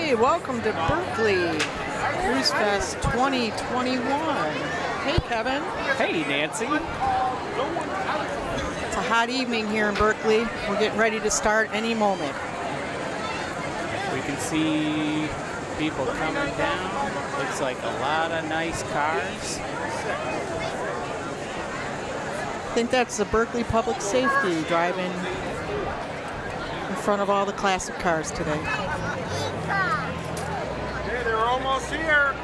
Hey, welcome to Berkley Cruisefest 2021. Hey, Kevin. Hey, Nancy. It's a hot evening here in Berkley. We're getting ready to start any moment. We can see people coming down. Looks like a lot of nice cars. I think that's the Berkley Public Safety driving in front of all the classic cars today. Hey, they're almost here.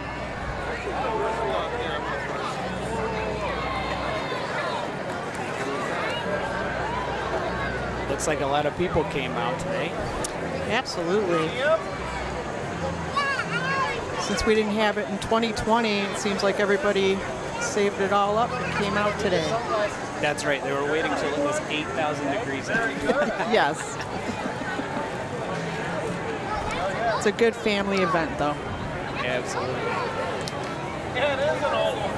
Looks like a lot of people came out today. Absolutely. Since we didn't have it in 2020, it seems like everybody saved it all up and came out today. That's right. They were waiting till it was 8,000 degrees out. Yes. It's a good family event, though. Absolutely. Yeah, it is an old one.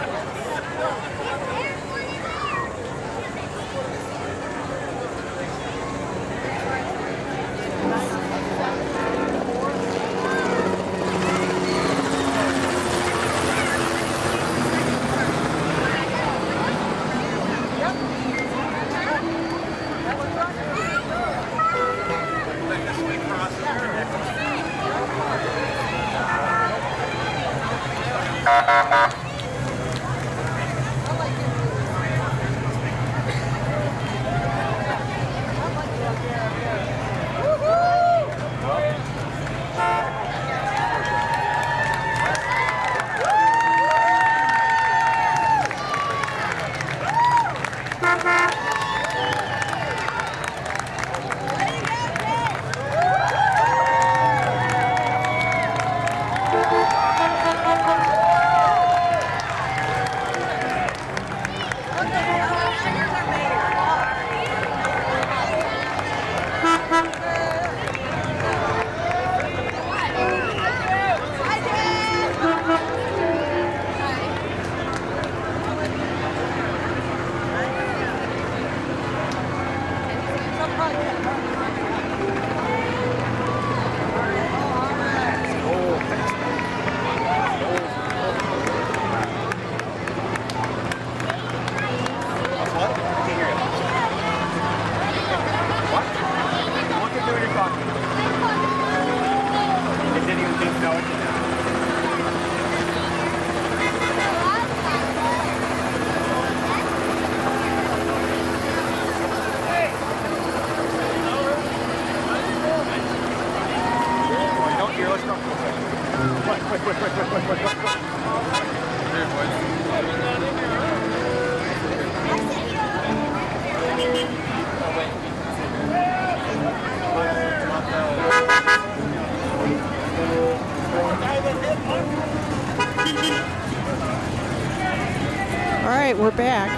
All right, we're back.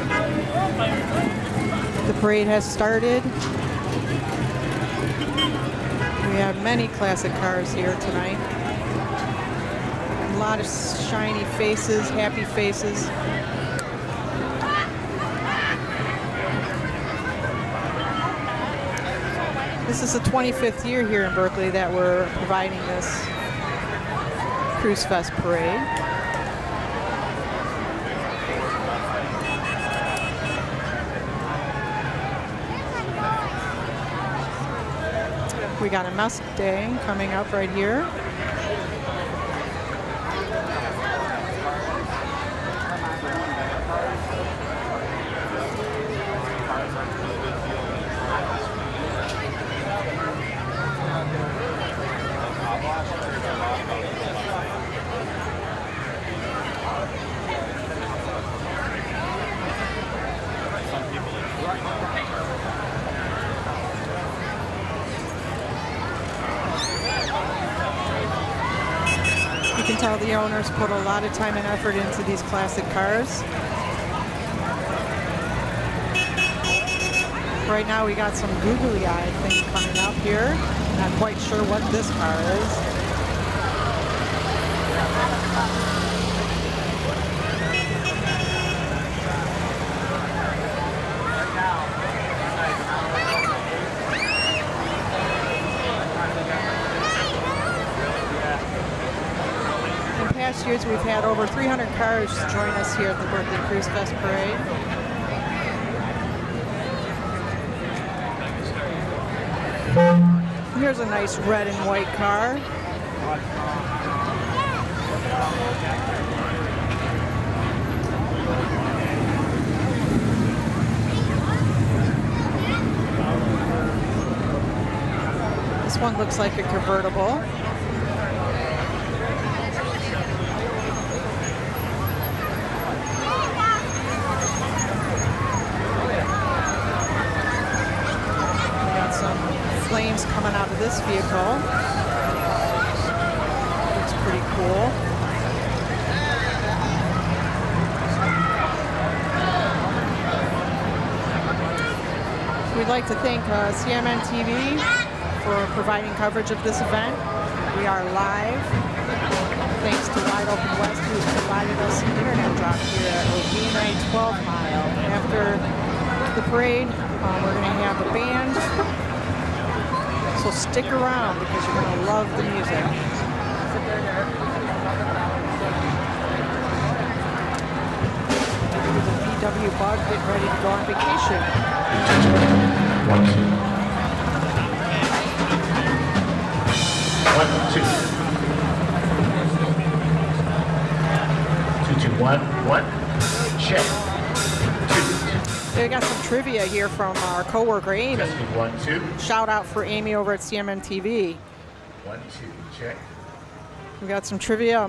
The parade has started. We have many classic cars here tonight. A lot of shiny faces, happy faces. This is the 25th year here in Berkley that we're providing this Cruisefest parade. We got a Mustang coming up right here. You can tell the owners put a lot of time and effort into these classic cars. Right now we got some googly-eyed thing coming up here. Not quite sure what this car is. past years, we've had over 300 cars join us here at the Berkley Cruisefest Parade. Here's a nice red and white car. This one looks like a convertible. Flames coming out of this vehicle. Looks pretty cool. We'd like to thank CMN TV for providing coverage of this event. We are live. Thanks to Wide Open West, who provided us an internet drop here at Ovina 12 Mile. After the parade, we're going to have a band. So stick around because you're going to love the music. Here's a VW Bug getting ready to go on vacation. 1, 2. 1, 2. 2, 2, 1, 1. Check. 2. We got some trivia here from our coworker Amy. Testing 1, 2. Shout out for Amy over at CMN TV. 1, 2. Check. We got some trivia.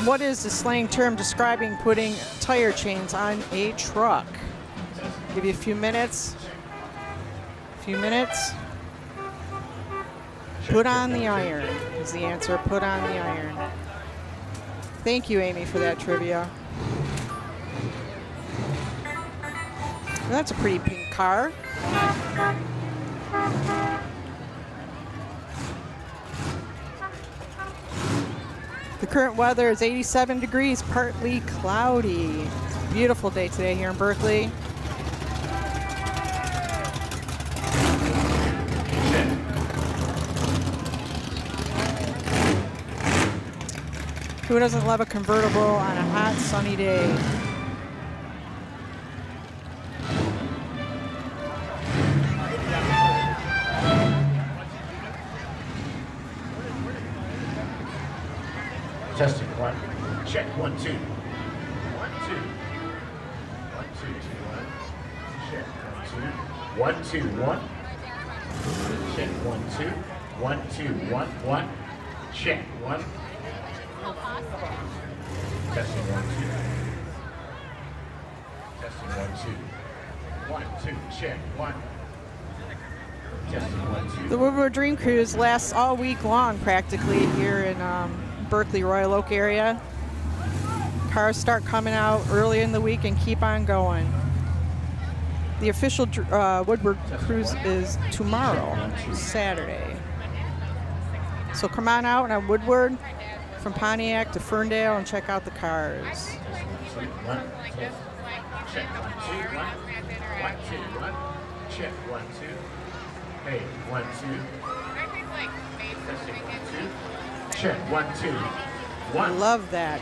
What is the slang term describing putting tire chains on a truck? Give you a few minutes. Put on the iron is the answer. Put on the iron. Thank you, Amy, for that trivia. That's a pretty pink car. The current weather is 87 degrees, partly cloudy. It's a beautiful day today here in Berkley. Who doesn't love a convertible on a hot, sunny day? Testing 1. Check 1, 2. 1, 2. 1, 2, 2, 1. Check 1, 2. 1, 2, 1. Check 1, 2. 1, 2, 1, 1. Check 1. Testing 1, 2. Testing 1, 2. 1, 2. Check 1. Testing 1, 2. The Woodward Dream Cruise lasts all week long practically here in Berkley, Royal Oak area. Cars start coming out early in the week and keep on going. The official Woodward Cruise is tomorrow, Saturday. So come on out on Woodward from Pontiac to Ferndale and check out the cars. Check 1, 2. Check 1, 2, 1. 1, 2, 1. Check 1, 2. Hey, 1, 2. Testing 1, 2. Check 1, 2. I 1. love that.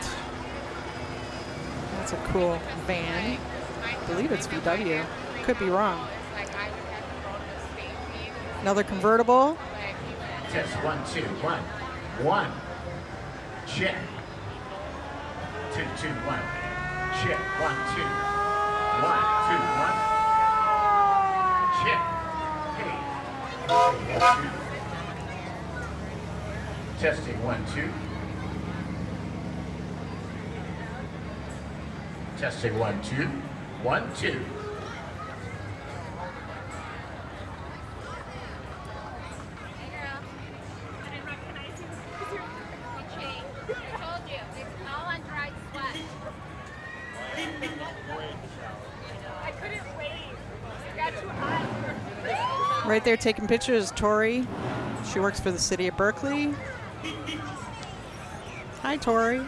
That's a cool van. I believe it's VW. Could be wrong. Another convertible. Test 1, 2, 1. 1. Check. 2, 2, 1. Check 1, 2. 1, 2, 1. Check. Hey. 1, 2. Testing 1, 2. Testing 1, 2. 1, 2. Right there taking pictures is Tori. She works for the city of Berkley. Hi, Tori.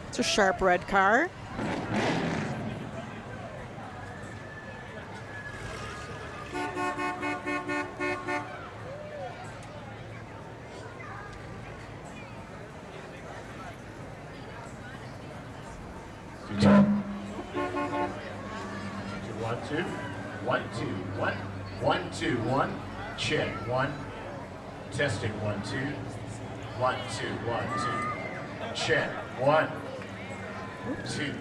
It's a sharp red car. One, two, one, two, one, one, two, one. Check. One. Testing. 1, 2. 1, 2, 1, 2. Check. 1, 2.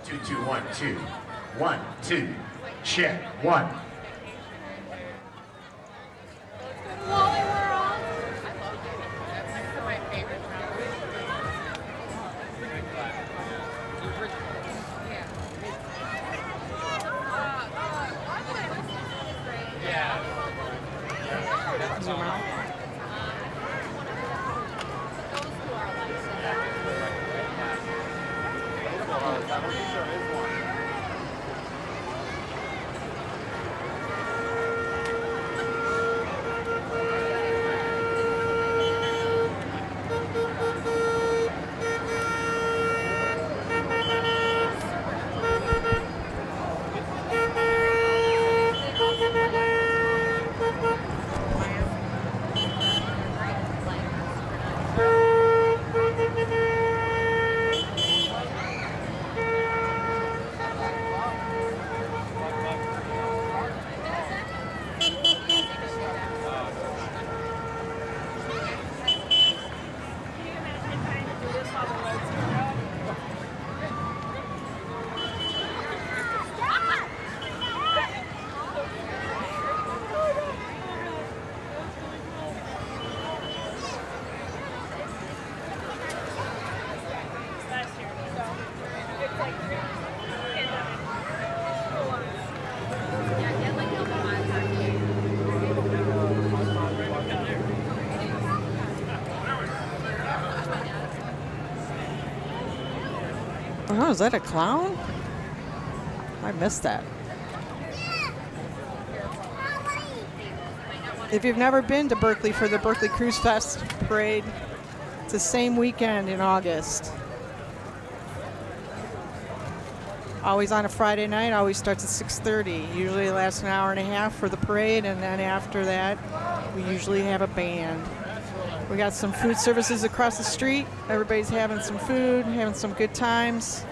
2, 2, 1, 2. 1, 2. Check. 1. Zoom out. Oh, is that a clown? I missed that. If you've never been to Berkeley for the Berkeley Cruisefest parade, it's the same weekend in August. Always on a Friday night, always starts at 6:30. Usually lasts an hour and a half for the parade, and then after that, we usually have a band. We got some food services across the street. Everybody's having some food, having some good times.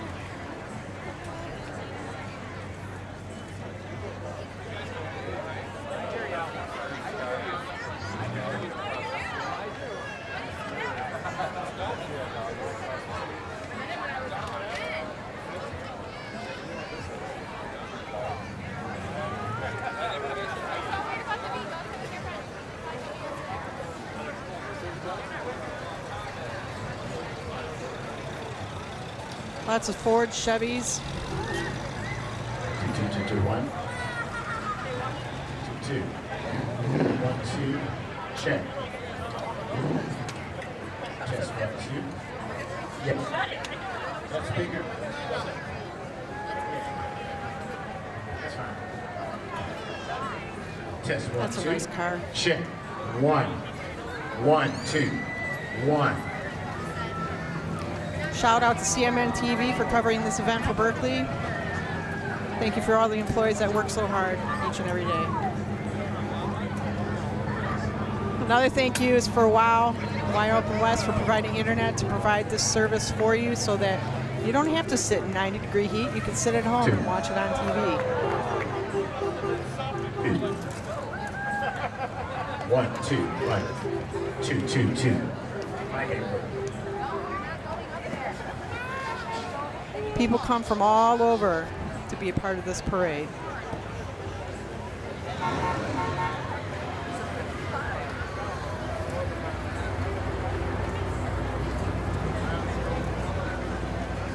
Lots of Ford, Chevys. 2, 2, 2, 1. 2, 2. 1, 2. Check. Test 1, 2. Yes. That's bigger. That's fine. Test 1, That's 2. a nice car. Check. 1. 1, 2. 1. Shout out to CMN TV for covering this event for Berkeley. Thank you for all the employees that work so hard each and every day. Another thank you is for WOW, Wide Open West, for providing internet to provide this service for you so that you don't have to sit in 90-degree heat. You can sit at home and watch it on TV. 1, 2, 1. 2, 2, 2. People come from all over to be a part of this parade.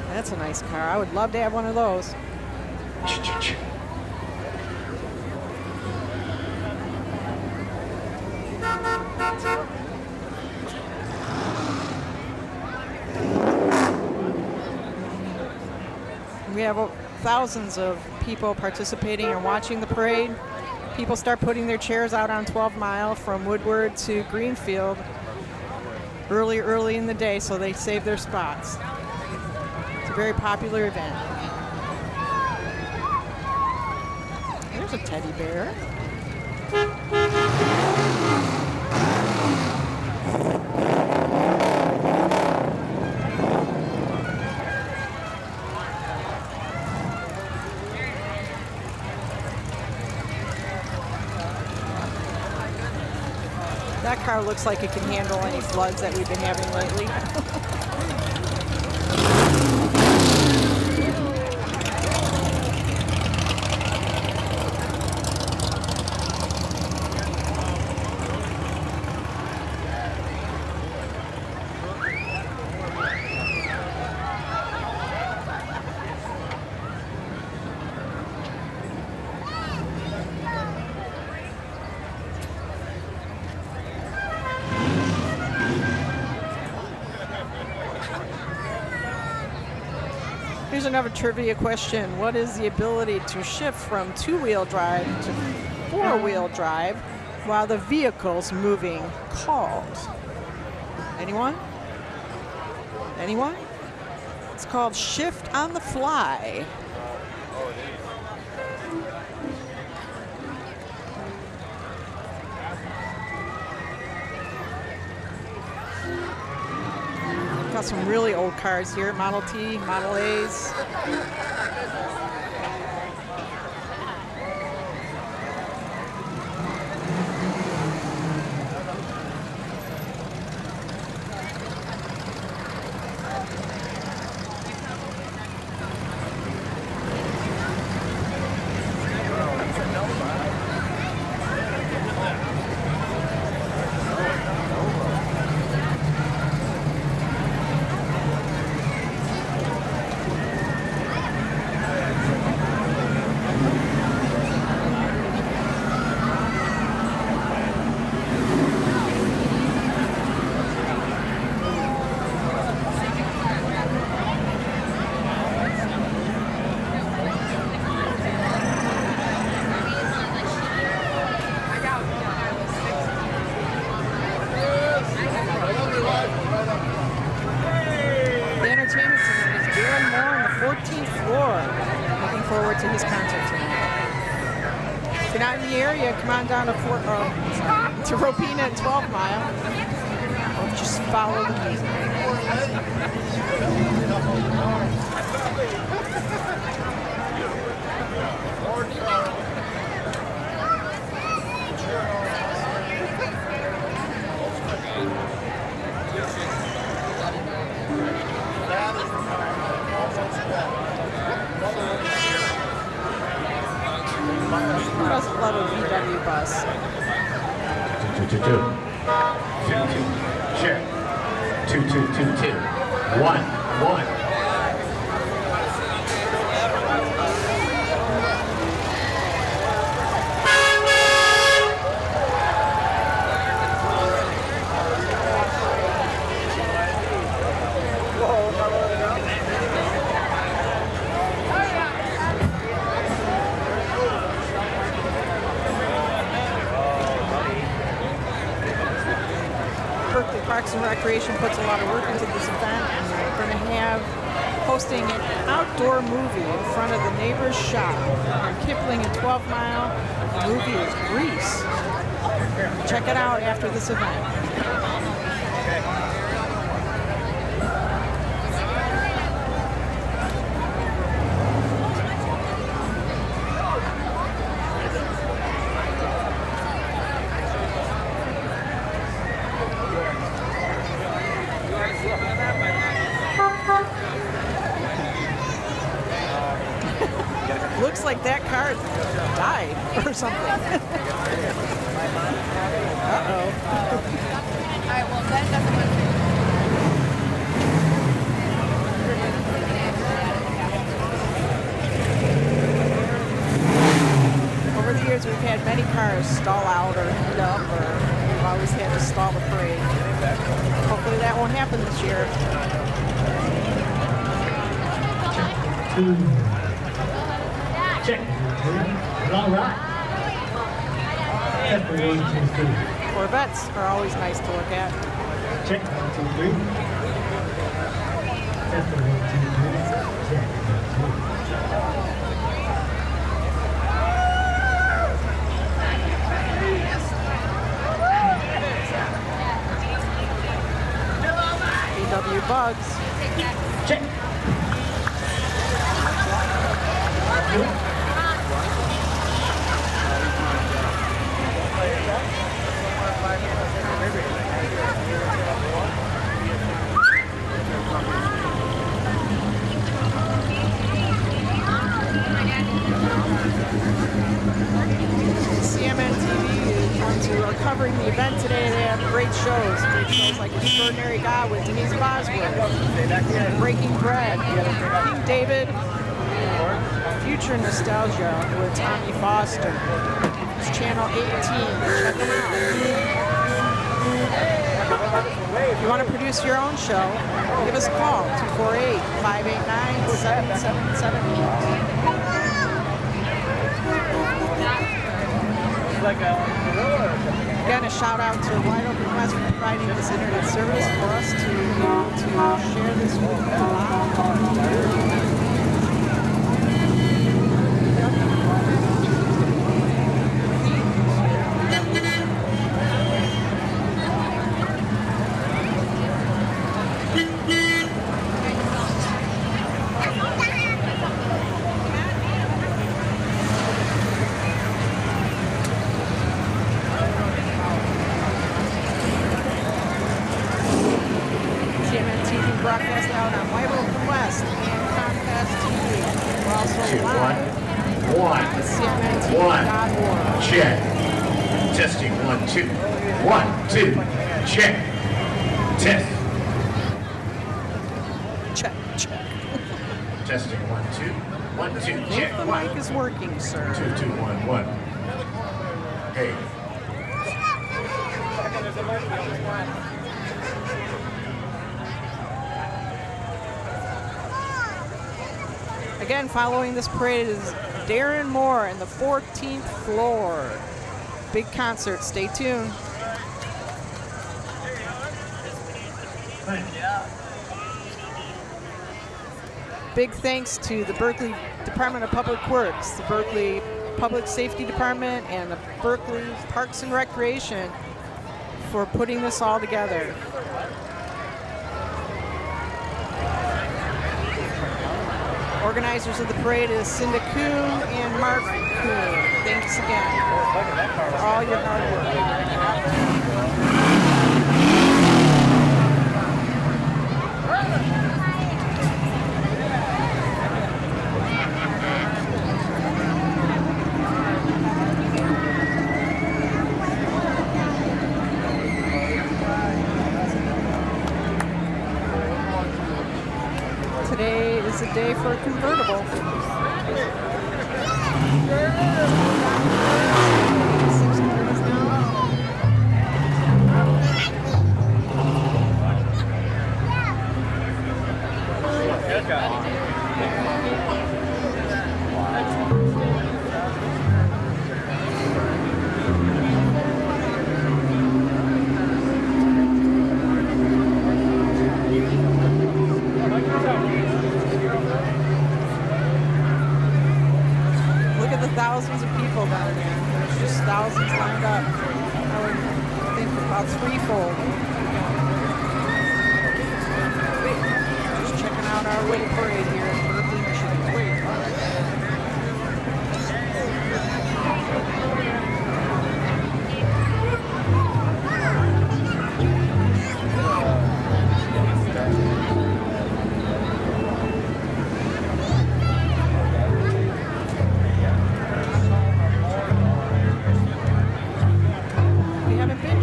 That's a nice car. I would love to have one of those. We have thousands of people participating and watching the parade. People start putting their chairs out on 12 Mile from Woodward to Greenfield. early in the day, so they save their spots. It's a very popular event. There's a teddy bear. That car looks like it can handle any floods that we've been having lately. Here's another trivia question. What is the ability to shift from two-wheel drive to four-wheel drive while the vehicle's moving called? Anyone? Anyone? It's called shift on the fly. Got some really old cars here, Model T, Model A's. To his concert tonight. If you're not in the area, come on down to Ropina and 12 Mile. Or just follow the music. Who doesn't love a VW bus? Two. Check. Two. 1. Berkley Parks and Recreation puts a lot of work into this event, and we're going to have hosting an outdoor movie in front of the neighbor's shop on Kipling and 12 Mile. The movie is Grease. Check it out after this event. Looks like that car died or something. Uh-oh. All right, well, that doesn't work. Over the years, we've had many cars stall out or heat up, or we've always had to stall the parade. Hopefully that won't happen this year. Check. All right. Step 1, 2, 3. Corvettes are always nice to look at. Check 1, 2, 3. Testing 1, 2, 3. Check 1, BW Bugs. 2. Check. CMN TV is ones who are covering the event today. They have great shows like Extraordinary God with Denise Bosworth, Breaking Bread, King David, Future Nostalgia with Tommy Foster. It's Channel 18. Check them out. If you want to produce your own show, give us a call, 248-589-7778. Again, a shout out to Wide Open West for providing this internet service for us to be able to share this with you live. Broadcast out on Wide Open West and Comcast TV. We're also 2, 1, live 1, at CMNTV.org. check. Testing 1, 2, 1, 2, check. Test. Check, check. Testing 1, 2, 1, 2, check. If the mic is working, sir. 2, 2, 1, 1. Hey. Again, following this parade is Darren Moore and the 14th Floor. Big concert. Stay tuned. Big thanks to the Berkley Department of Public Works, the Berkley Public Safety Department, and the Berkley Parks and Recreation for putting this all together. Organizers of the parade is Cinda Kuhn and Mark Kuhn. Thanks again for all your hard work. Today is a day for a convertible. Look at the thousands of people down there. There's just thousands lined up. I would think about threefold. Just checking out our little parade here in Berkley, Michigan.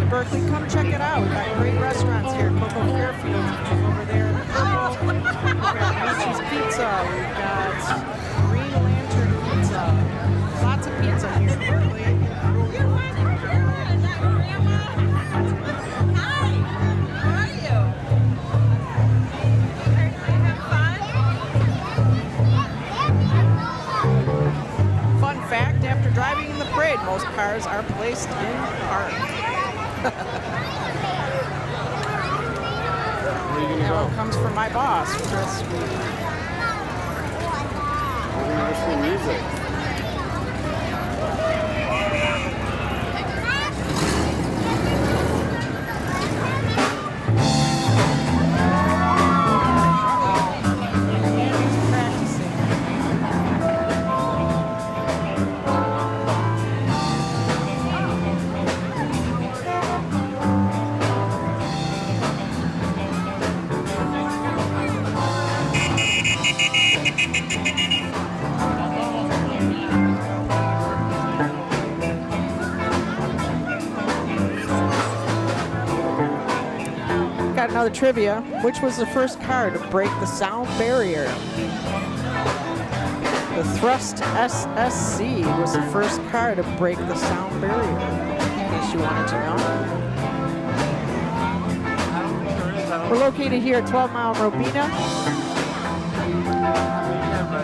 Berkley, come check it out. We've got great restaurants here. Coco Fairfield, which is over there in the purple. We've got Luci's Pizza. We've got Green Lantern Pizza. Lots of pizza here in Berkley. Hi, how are you? Fun fact, after driving in the parade, most cars are placed in park. Now comes from my boss, Chris. What's the music? Got another trivia. Which was the first car to break the sound barrier? The Thrust SSC was the first car to break the sound barrier, in case you wanted to know. We're located here at 12 Mile Robina.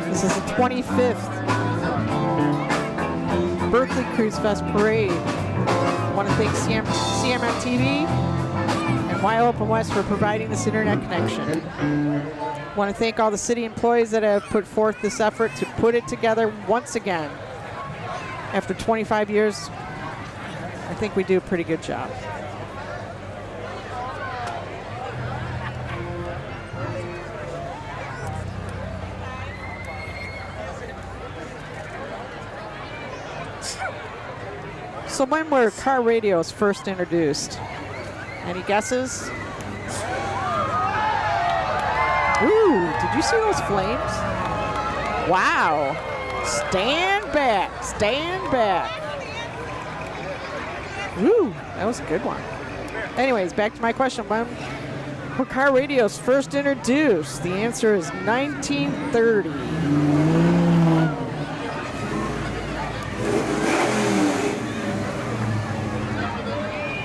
This is the 25th Berkley Cruisefest Parade. I want to thank CMM TV and Wide Open West for providing this internet connection. I want to thank all the city employees that have put forth this effort to put it together once again. After 25 years, I think we do a pretty good job. So when were car radios first introduced? Any guesses? Ooh, did you see those flames? Wow. Stand back, stand back. Ooh, that was a good one. Anyways, back to my question. When were car radios first introduced? The answer is 1930.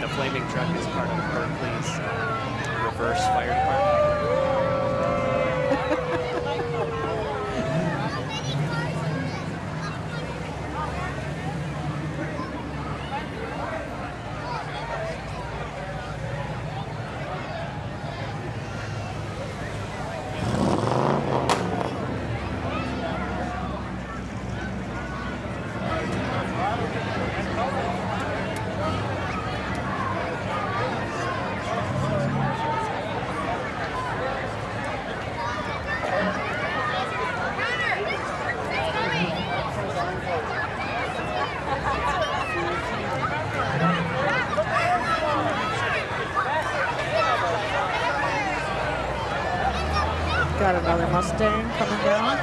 The flaming truck is part of Berkley's reverse fire department. Got another Mustang coming down.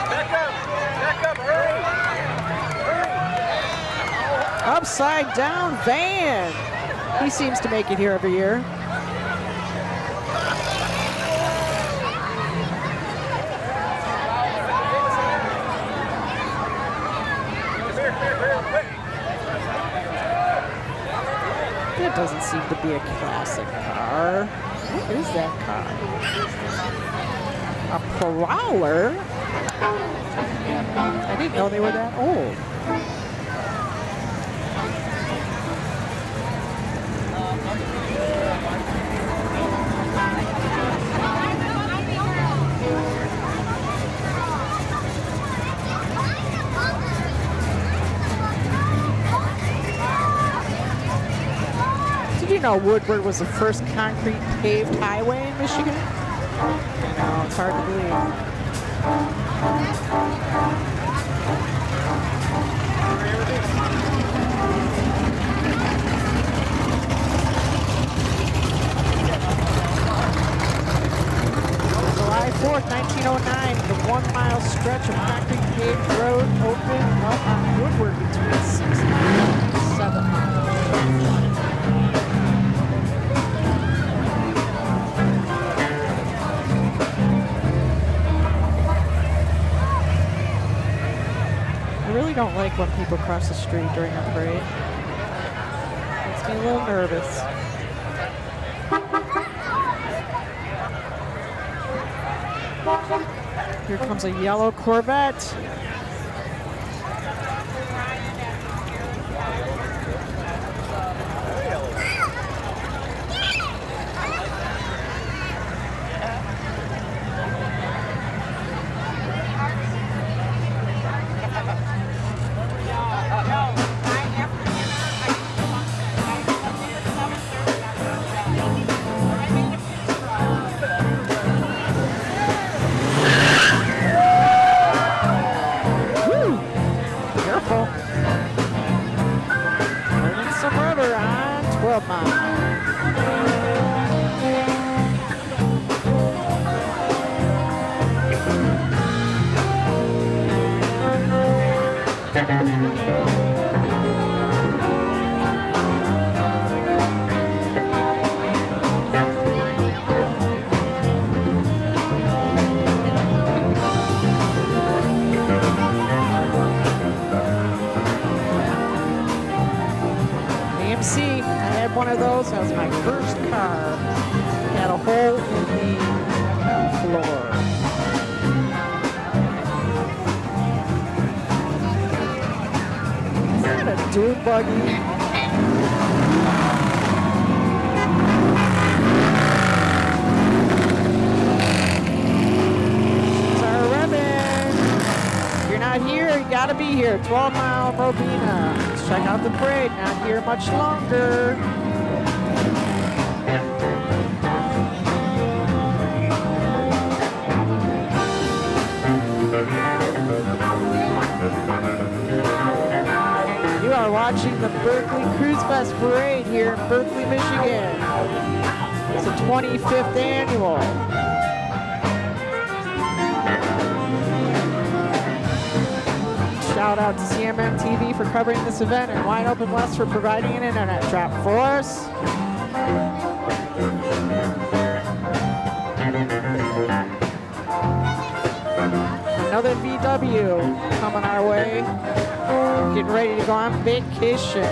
Back up, hurry! Upside down van. He seems to make it here every year. That doesn't seem to be a classic car. What is that car? A Prowler? I didn't know they were that old. Did you know Woodward was the first concrete paved highway in Michigan? I know, it's hard to believe. July 4th, 1909, the 1 mile stretch of concrete paved road opened up on Woodward between 6 and 7 miles. I really don't like when people cross the street during a parade. Makes me a little nervous. Here comes a yellow Corvette. here on 12 Mile. AMC, I had one of those. That was my first car. Had a hole in the floor. Is that a dune buggy? Not here, you gotta be here. 12 Mile Robina. Let's check out the parade. Not here much longer. You are watching the Berkley Cruisefest parade here in Berkley, Michigan. It's the 25th annual. Shout out to CMM TV for covering this event and Wide Open West for providing an internet drop for us. Another VW coming our way. Getting ready to go on vacation.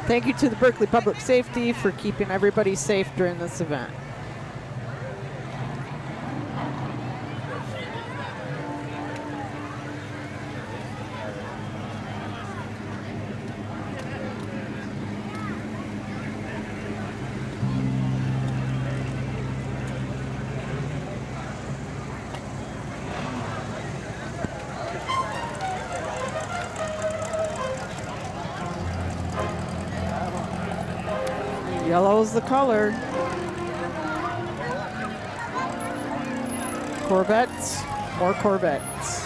Thank you to the Berkley Public Safety for keeping everybody safe during this event. Yellow's the color. Corvettes, more Corvettes.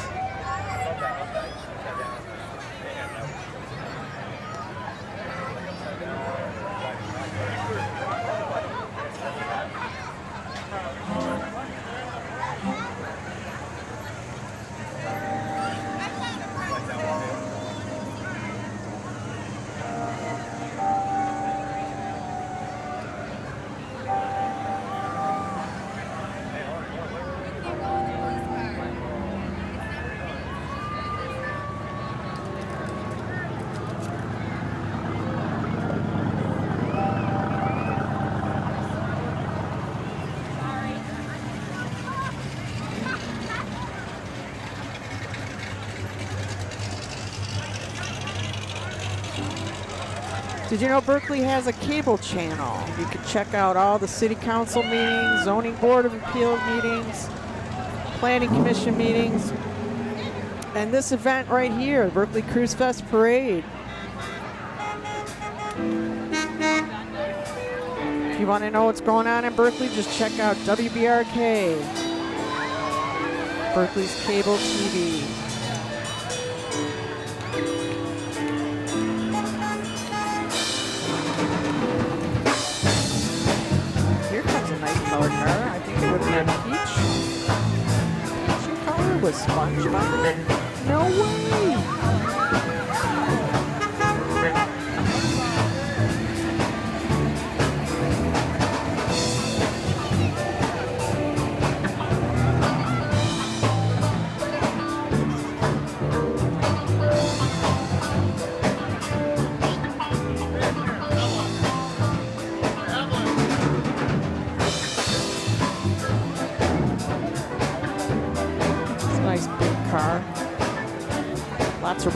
Did you know Berkley has a cable channel? You can check out all the city council meetings, zoning board of appeals meetings, planning commission meetings, and this event right here, the Berkley Cruisefest Parade. If you want to know what's going on in Berkley, just check out WBRK, Berkley's cable TV. Color car. I think it would be a peach color with SpongeBob. No way!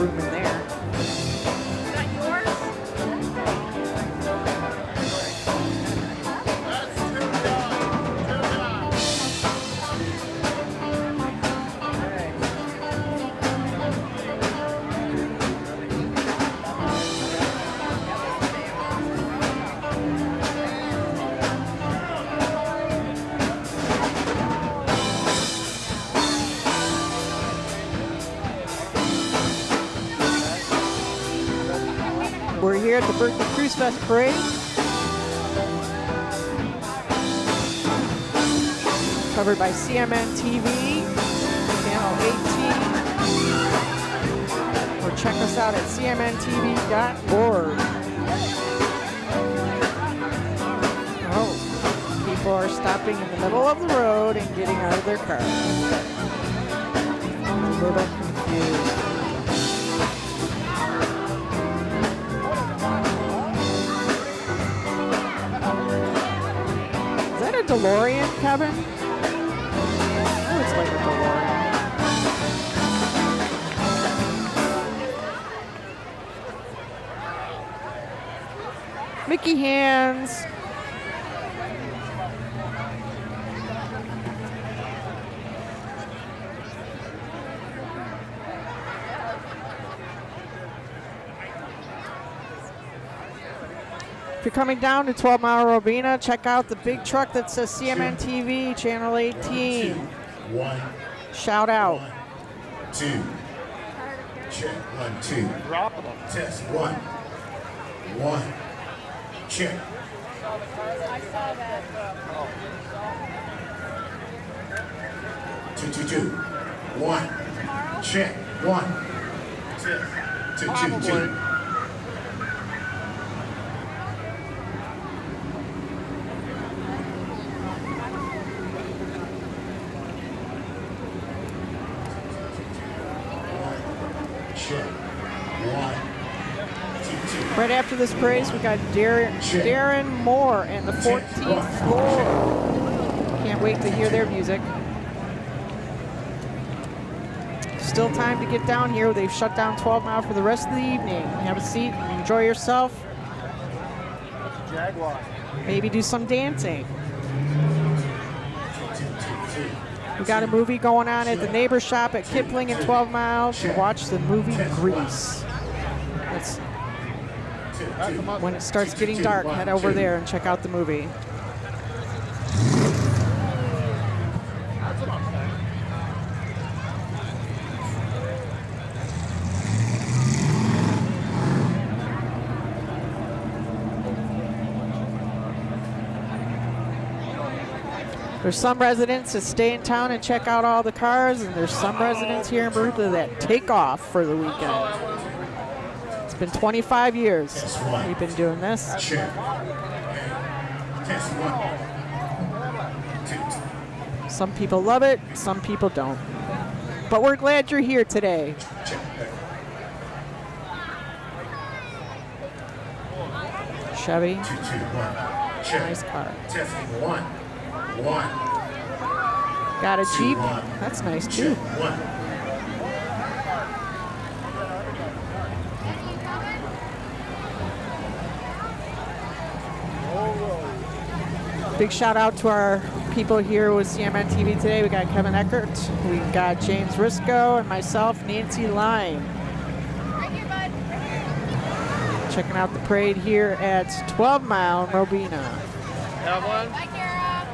of room in there. Is that yours? That's too young. Too young. We're here at the Berkley Cruisefest Parade. Covered by CMN TV, channel 18. Or check us out at cmntv.org. Oh, people are stopping in the middle of the road and getting out of their car. I'm a little confused. Is that a DeLorean, Kevin? Oh, it's like a DeLorean. Mickey hands. If you're coming down to 12 Mile Robina, check out the big truck that says CMN TV, channel 18. 1, Shout out. 1, 2. Check. 1, 2. Drop them. Test. 1. 1. Check. I saw that. 2, 2, 2. 1. Check. 1. Test. 2, 2, 2. Check. 1, 2, 2. Right after this praise, we got Darren Moore and the 14th floor. Can't wait to hear their music. Still time to get down here. They've shut down 12 Mile for the rest of the evening. Have a seat and enjoy yourself. Jaguar. Maybe do some dancing. We got a movie going on at the neighbor shop at Kipling and 12 Mile to watch the movie Grease. That's when it starts getting dark, head over there and check out the movie. There's some residents that stay in town and check out all the cars, and there's some residents here in Berkeley that take off for the weekend. It's been 25 years we've been doing this. Check. Test. 1. 2. Some people love it, some people don't. But we're glad you're here today. Check. Chevy, 2, 2, 1. Check. nice car. Testing. 1. 1. Got a 2, Jeep, 1. that's nice Check. too. 1. Big shout out to our people here with CMN TV today. We got Kevin Eckert, we got James Risco, and myself, Nancy Line. Right here, bud. Checking out the parade here at 12 Mile Robina. Have one? Bye, Kara.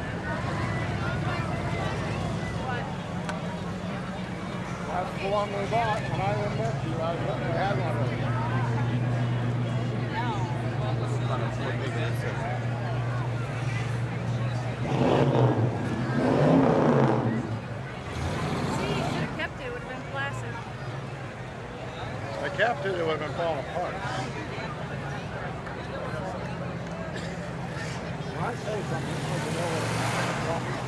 That's the one we bought when I went with you. I had one of them. See, you should have kept it. It would have been classic. I kept it, it would have been falling apart. When I say something, you know what I'm talking about.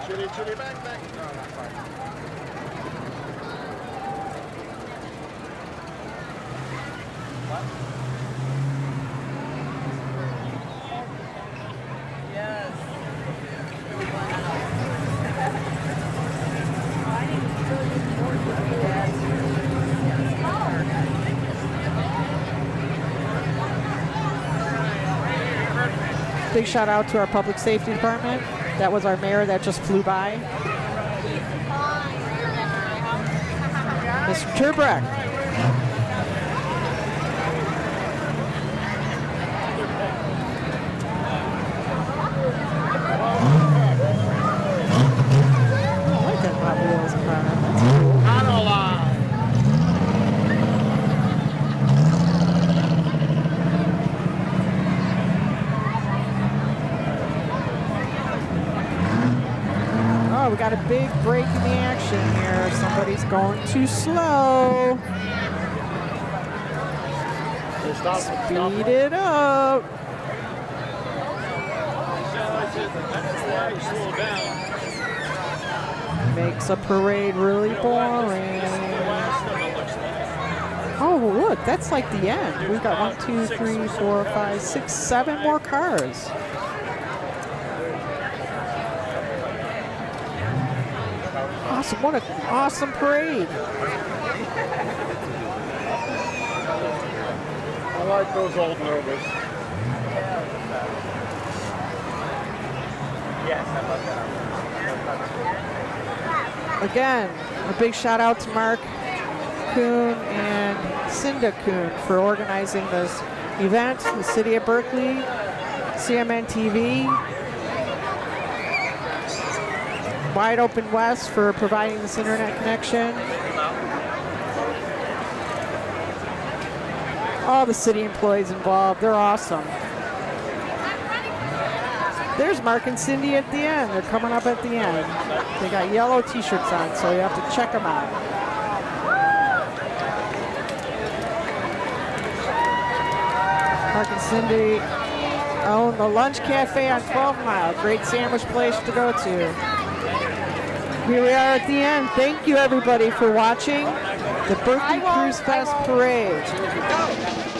Chitty, chitty, bang, bang. No, not quite. What? Yes. Big shout out to our public safety department. That was our mayor that just flew by. Mr. Turbrack. I like that Hot Wheels car. That's cool. Oh, we got a big break in the action here. Somebody's going too slow. Speed it up. Makes a parade really boring. Oh, look, that's like the end. We've got 1, 2, 3, 4, 5, 6, 7 more cars. Awesome, what an awesome parade. I like those old Novas. Again, a big shout out to Mark Kuhn and Cinda Kuhn for organizing this event. The city of Berkeley, CMN TV, Wide Open West for providing this internet connection. All the city employees involved, they're awesome. There's Mark and Cindy at the end. They're coming up at the end. They got yellow t-shirts on, so you have to check them out. Mark and Cindy own the Lunch Cafe on 12 Mile. Great sandwich place to go to. Here we are at the end. Thank you everybody for watching the Berkley Cruisefest Parade.